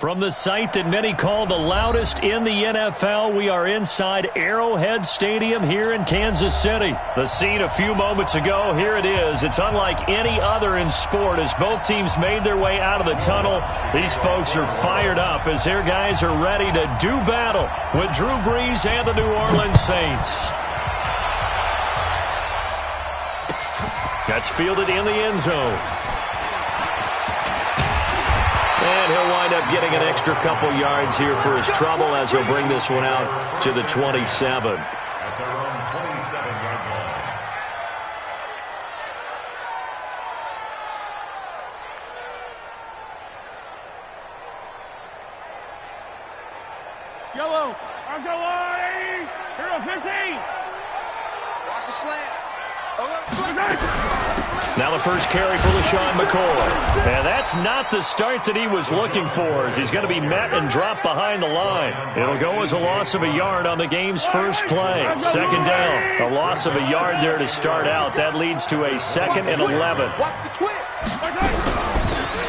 From the site that many call the loudest in the NFL, we are inside Arrowhead Stadium here in Kansas City. The scene a few moments ago, here it is. It's unlike any other in sport as both teams made their way out of the tunnel. These folks are fired up as their guys are ready to do battle with Drew Brees and the New Orleans Saints. That's fielded in the end zone. And he'll wind up getting an extra couple yards here for his trouble as he'll bring this one out to the 27. Yellow, on the line, hero 15. Watch the slant. Now the first carry for LaShawn McCoy. And that's not the start that he was looking for as he's going to be met and dropped behind the line. It'll go as a loss of a yard on the game's first play. Second down. A loss of a yard there to start out. That leads to a 2nd and 11.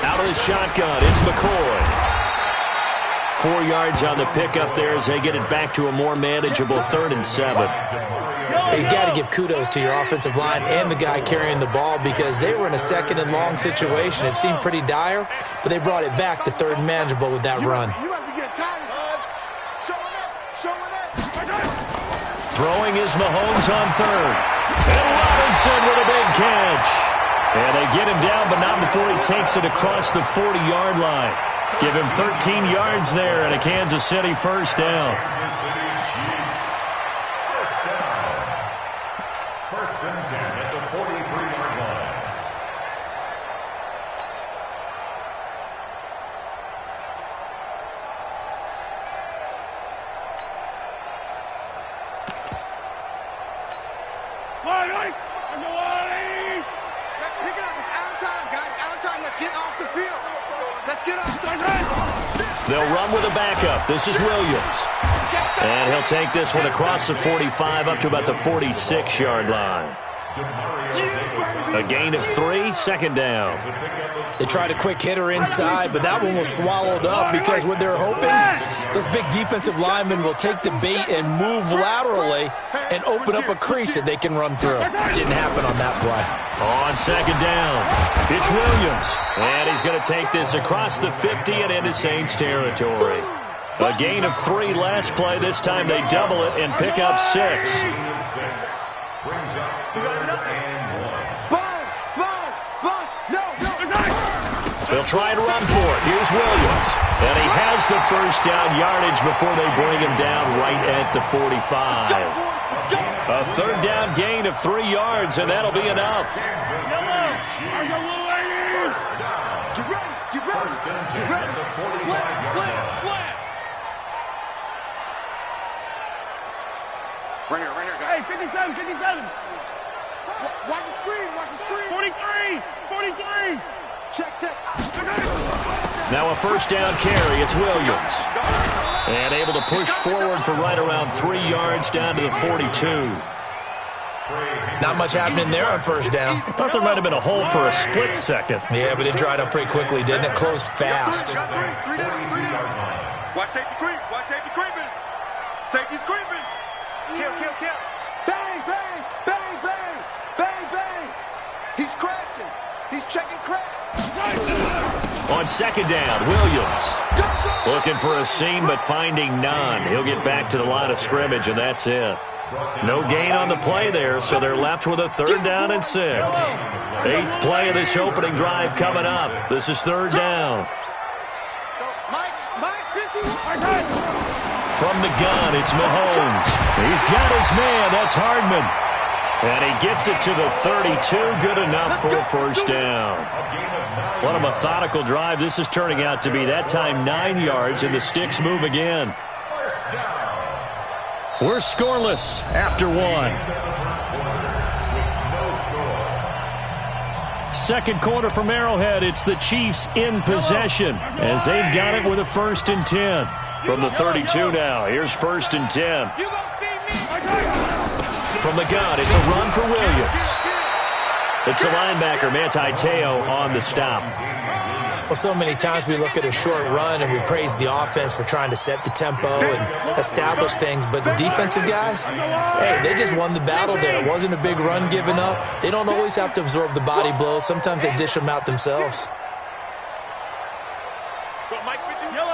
Out of the shotgun, it's McCoy. 4 yards on the pickup there as they get it back to a more manageable 3rd and 7. You've got to give kudos to your offensive line and the guy carrying the ball because they were in a 2nd and long situation. It seemed pretty dire, but they brought it back to 3rd and manageable with that run. Throwing is Mahomes on 3rd. And Robinson with a big catch. And they get him down, but not before he takes it across the 40-yard line. Give him 13 yards there and a Kansas City first down. First and 10 at the 43-yard line. Let's pick it up. It's out of time, guys. Out of time. Let's get off the field. Let's get off the field. They'll run with a backup. This is Williams. And he'll take this one across the 45 up to about the 46-yard line. A gain of 3, 2nd down. They tried a quick hitter inside, but that one was swallowed up because what they're hoping, those big defensive linemen will take the bait and move laterally and open up a crease that they can run through. Didn't happen on that play. On 2nd down, it's Williams. And he's going to take this across the 50 and into Saints territory. A gain of 3 last play. This time they double it and pick up 6. Brings up 3rd and 1. Sponge. No. They'll try and run for it. Here's Williams. And he has the first down yardage before they bring him down right at the 45. A 3rd down gain of 3 yards, and that'll be enough. Get ready. Slam. Right here, guys. Hey, 57. Watch the screen. 43. Check. Now a first down carry. It's Williams. And able to push forward for right around 3 yards down to the 42. Not much happening there on first down. I thought there might have been a hole for a split second. Yeah, but it dried up pretty quickly, didn't it? Closed fast. Watch safety creeping. Safety's creeping. Kill. Bang. He's crashing. He's checking crash. On 2nd down, Williams. Looking for a seam, but finding none. He'll get back to the line of scrimmage, and that's it. No gain on the play there, so they're left with a 3rd down and 6. 8th play of this opening drive coming up. This is 3rd down. Mike, 51. From the gun, it's Mahomes. He's got his man. That's Hardman. And he gets it to the 32. Good enough for a first down. What a methodical drive this is turning out to be. That time 9 yards, and the sticks move again. We're scoreless after 1. Second quarter from Arrowhead. It's the Chiefs in possession as they've got it with a 1st and 10. From the 32 now, here's 1st and 10. From the gun, it's a run for Williams. It's the linebacker, Manti Te'o, on the stop. Well, so many times we look at a short run and we praise the offense for trying to set the tempo and establish things, but the defensive guys, hey, they just won the battle there. It wasn't a big run given up. They don't always have to absorb the body blows. Sometimes they dish them out themselves.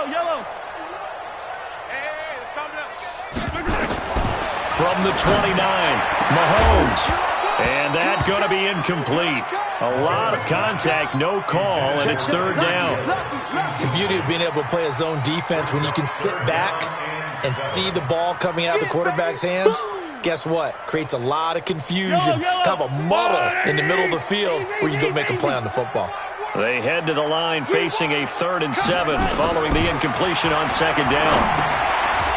Yellow. From the 29, Mahomes. And that's going to be incomplete. A lot of contact, no call, and it's third down. The beauty of being able to play a zone defense when you can sit back and see the ball coming out of the quarterback's hands, guess what? Creates a lot of confusion, kind of a muddle in the middle of the field where you go make a play on the football. They head to the line facing a 3rd and 7 following the incompletion on 2nd down.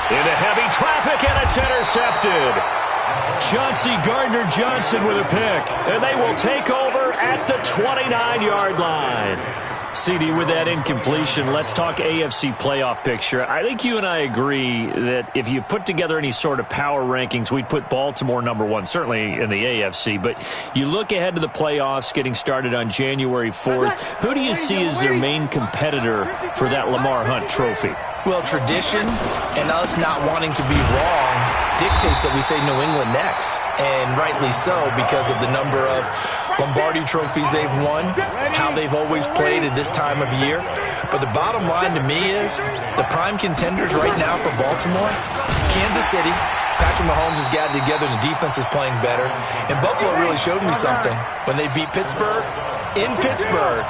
Into heavy traffic, and it's intercepted. Chauncey Gardner-Johnson with a pick, and they will take over at the 29-yard line. CD, with that incompletion, let's talk AFC playoff picture. I think you and I agree that if you put together any sort of power rankings, we'd put Baltimore number 1, certainly in the AFC. But you look ahead to the playoffs getting started on January 4th. Who do you see as their main competitor for that Lamar Hunt trophy? Well, tradition and us not wanting to be wrong dictates that we say New England next. And rightly so, because of the number of Lombardi trophies they've won, how they've always played at this time of year. But the bottom line to me is the prime contenders right now for Baltimore, Kansas City. Patrick Mahomes has gotten together and the defense is playing better. And Buffalo really showed me something when they beat Pittsburgh in Pittsburgh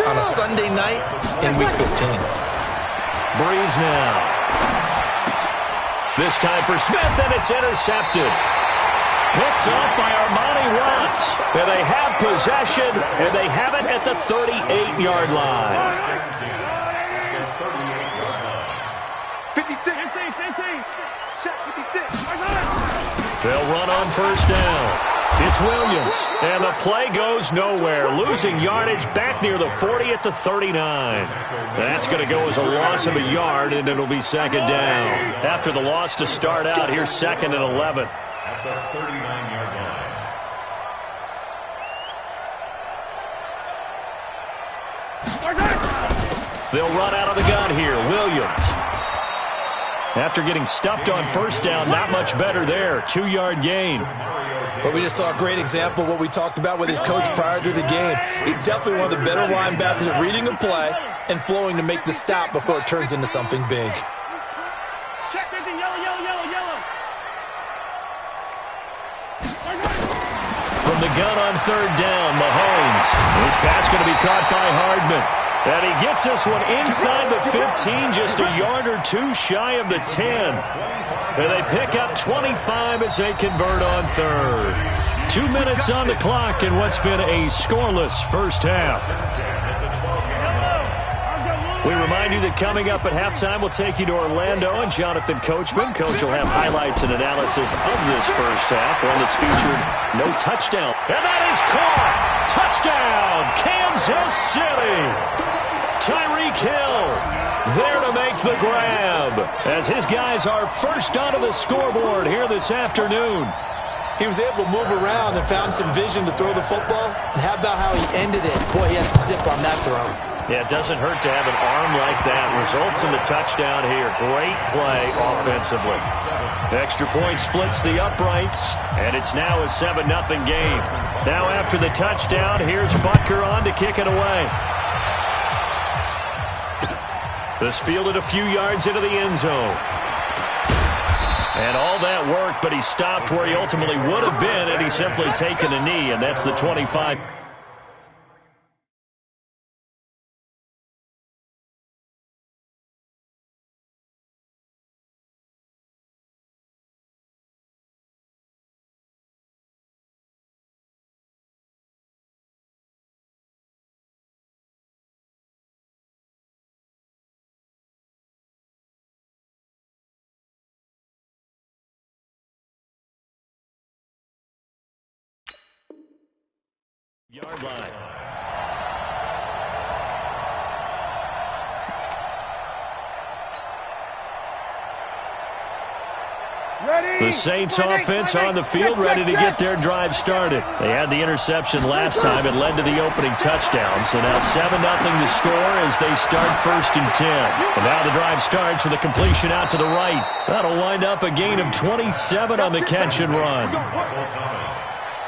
on a Sunday night in Week 15. Breeze now. This time for Smith, and it's intercepted. Picked off by Armani Watts. And they have possession, and they have it at the 38-yard line. 56. Check 56. They'll run on 1st down. It's Williams, and the play goes nowhere. Losing yardage back near the 40 at the 39. That's going to go as a loss of a yard, and it'll be 2nd down. After the loss to start out, here's 2nd and 11. At the 39-yard line. They'll run out of the gun here. Williams. After getting stuffed on 1st down, not much better there. 2-yard gain. But we just saw a great example of what we talked about with his coach prior to the game. He's definitely one of the better linebackers at reading a play and flowing to make the stop before it turns into something big. Check 50. Yellow. From the gun on 3rd down, Mahomes. This pass going to be caught by Hardman. And he gets this one inside the 15, just a yard or two shy of the 10. And they pick up 25 as they convert on 3rd. 2 minutes on the clock in what's been a scoreless first half. We remind you that coming up at halftime, we'll take you to Orlando and Jonathan Coachman. Coach will have highlights and analysis of this first half, one that's featured no touchdown. And that is caught! Touchdown, Kansas City! Tyreek Hill there to make the grab as his guys are first onto the scoreboard here this afternoon. He was able to move around and found some vision to throw the football. And how about how he ended it? Boy, he had some zip on that throw. Yeah, it doesn't hurt to have an arm like that. Results in the touchdown here. Great play offensively. Extra point splits the uprights, and it's now a 7-0 game. Now after the touchdown, here's Butker on to kick it away. This fielded a few yards into the end zone. And all that work, but he stopped where he ultimately would have been had he simply taken a knee, and that's the 25. Yard line. The Saints offense on the field, ready to get their drive started. They had the interception last time. It led to the opening touchdown. So now 7-0 to score as they start 1st and 10. And now the drive starts with a completion out to the right. That'll wind up a gain of 27 on the catch and run.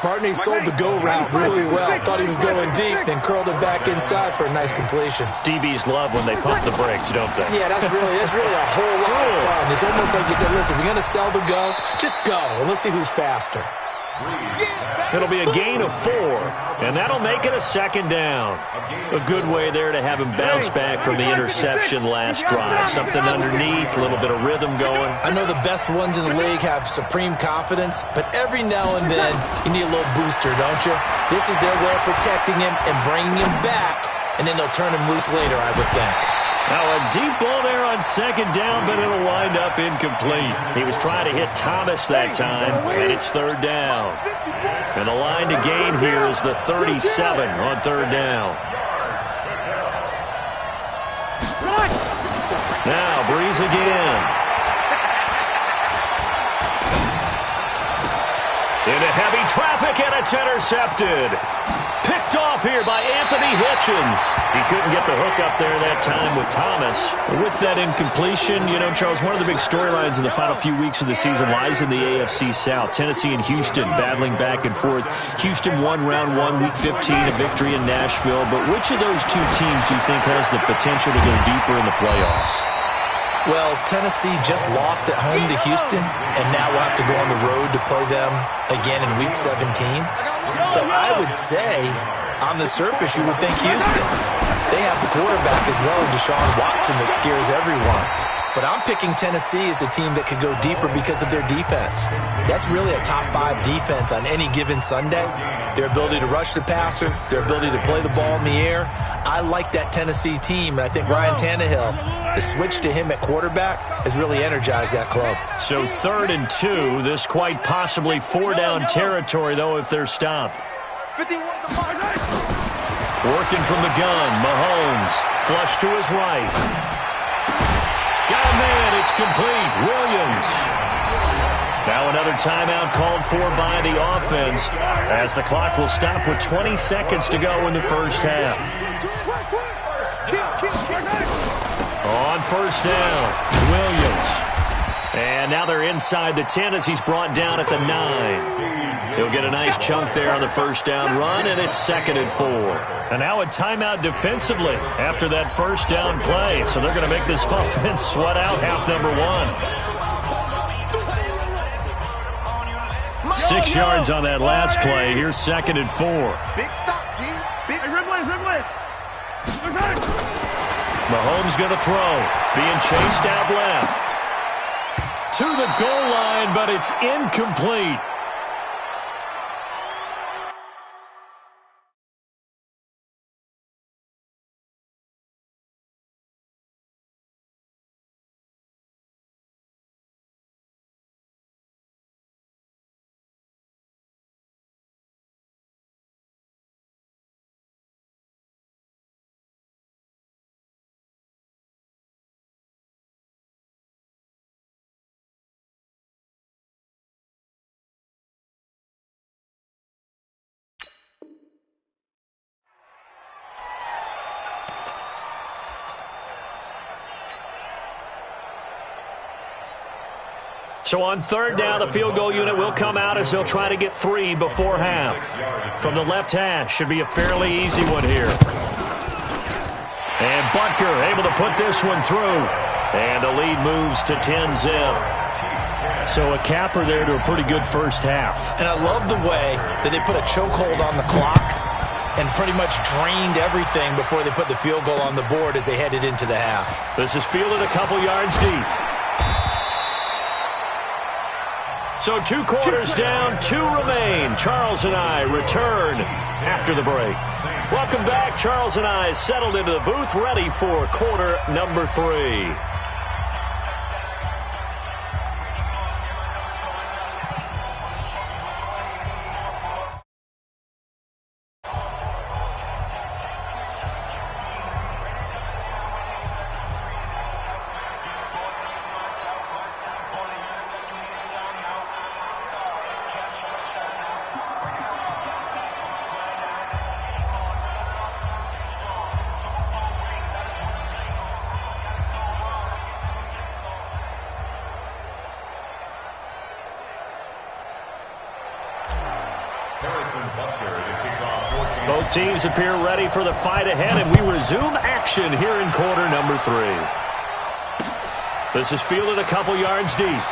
Partney sold the go route really well. Thought he was going deep, then curled it back inside for a nice completion. DBs love when they pump the brakes, don't they? Yeah, that's really a whole lot of fun. It's almost like you said, listen, we're going to sell the go. Just go, and let's see who's faster. It'll be a gain of 4, and that'll make it a 2nd down. A good way there to have him bounce back from the interception last drive. Something underneath, a little bit of rhythm going. I know the best ones in the league have supreme confidence, but every now and then you need a little booster, don't you? This is their way of protecting him and bringing him back, and then they'll turn him loose later, I would think. Now a deep ball there on 2nd down, but it'll wind up incomplete. He was trying to hit Thomas that time, and it's 3rd down. And the line to gain here is the 37 on 3rd down. Now Breeze again. Into heavy traffic, and it's intercepted. Picked off here by Anthony Hitchens. He couldn't get the hook up there that time with Thomas. With that incompletion, you know, Charles, one of the big storylines in the final few weeks of the season lies in the AFC South. Tennessee and Houston battling back and forth. Houston won round 1, week 15, a victory in Nashville. But which of those two teams do you think has the potential to go deeper in the playoffs? Well, Tennessee just lost at home to Houston, and now we'll have to go on the road to play them again in week 17. So I would say, on the surface, you would think Houston. They have the quarterback as well, Deshaun Watson, that scares everyone. But I'm picking Tennessee as the team that could go deeper because of their defense. That's really a top 5 defense on any given Sunday. Their ability to rush the passer, their ability to play the ball in the air. I like that Tennessee team, and I think Ryan Tannehill, the switch to him at quarterback, has really energized that club. So 3rd and 2, this quite possibly 4-down territory, though, if they're stopped. Working from the gun, Mahomes, flush to his right. Got a man, it's complete, Williams. Now another timeout called for by the offense as the clock will stop with 20 seconds to go in the first half. On 1st down, Williams. And now they're inside the 10 as he's brought down at the 9. He'll get a nice chunk there on the 1st down run, and it's 2nd and 4. And now a timeout defensively after that 1st down play. So they're going to make this offense sweat out half number 1. 6 yards on that last play. Here's 2nd and 4. Big stop, G. Big replay. Mahomes going to throw. Being chased out left. To the goal line, but it's incomplete. So on 3rd down, the field goal unit will come out as they'll try to get 3 before half. From the left hash, should be a fairly easy one here. And Butker able to put this one through. And the lead moves to 10-zip. So a capper there to a pretty good first half. And I love the way that they put a chokehold on the clock and pretty much drained everything before they put the field goal on the board as they headed into the half. This is fielded a couple yards deep. So 2 quarters down, 2 remain. Charles and I return after the break. Welcome back. Charles and I settled into the booth, ready for quarter number 3. Both teams appear ready for the fight ahead, and we resume action here in quarter number 3. This is fielded a couple yards deep.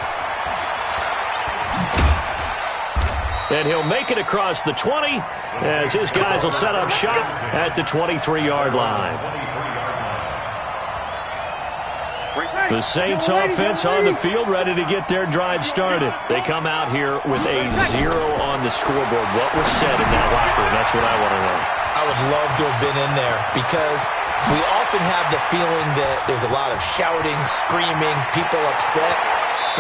And he'll make it across the 20 as his guys will set up shop at the 23-yard line. The Saints offense on the field ready to get their drive started. They come out here with a 0 on the scoreboard. What was said in that locker room? That's what I want to know. I would love to have been in there because we often have the feeling that there's a lot of shouting, screaming, people upset.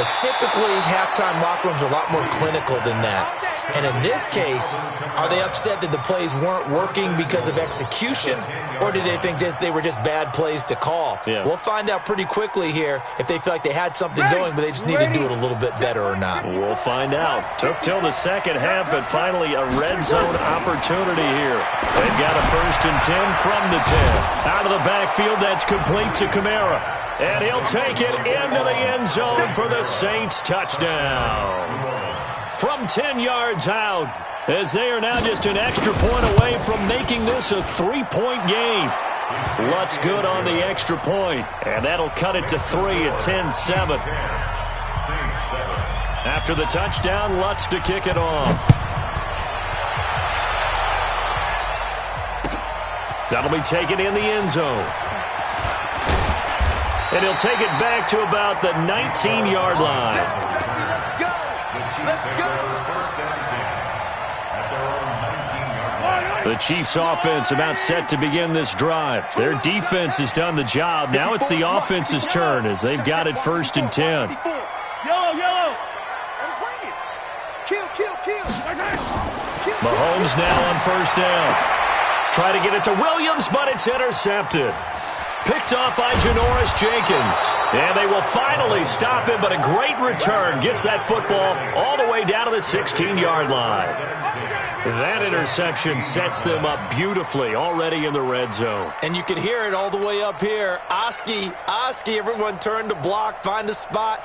But typically, halftime locker rooms are a lot more clinical than that. And in this case, are they upset that the plays weren't working because of execution, or did they think they were just bad plays to call? Yeah. We'll find out pretty quickly here if they feel like they had something going, but they just need to do it a little bit better or not. We'll find out. Took till the second half, but finally a red zone opportunity here. They've got a 1st and 10 from the 10. Out of the backfield, that's complete to Kamara. And he'll take it into the end zone for the Saints touchdown. From 10 yards out, as they are now just an extra point away from making this a 3-point game. Lutz good on the extra point, and that'll cut it to 3 at 10-7. After the touchdown, Lutz to kick it off. That'll be taken in the end zone. And he'll take it back to about the 19-yard line. The Chiefs offense about set to begin this drive. Their defense has done the job. Now it's the offense's turn as they've got it 1st and 10. Yellow. Kill. Mahomes now on 1st down. Try to get it to Williams, but it's intercepted. Picked off by Janoris Jenkins. And they will finally stop him, but a great return gets that football all the way down to the 16-yard line. That interception sets them up beautifully already in the red zone. And you can hear it all the way up here. Oski, everyone turn to block, find a spot.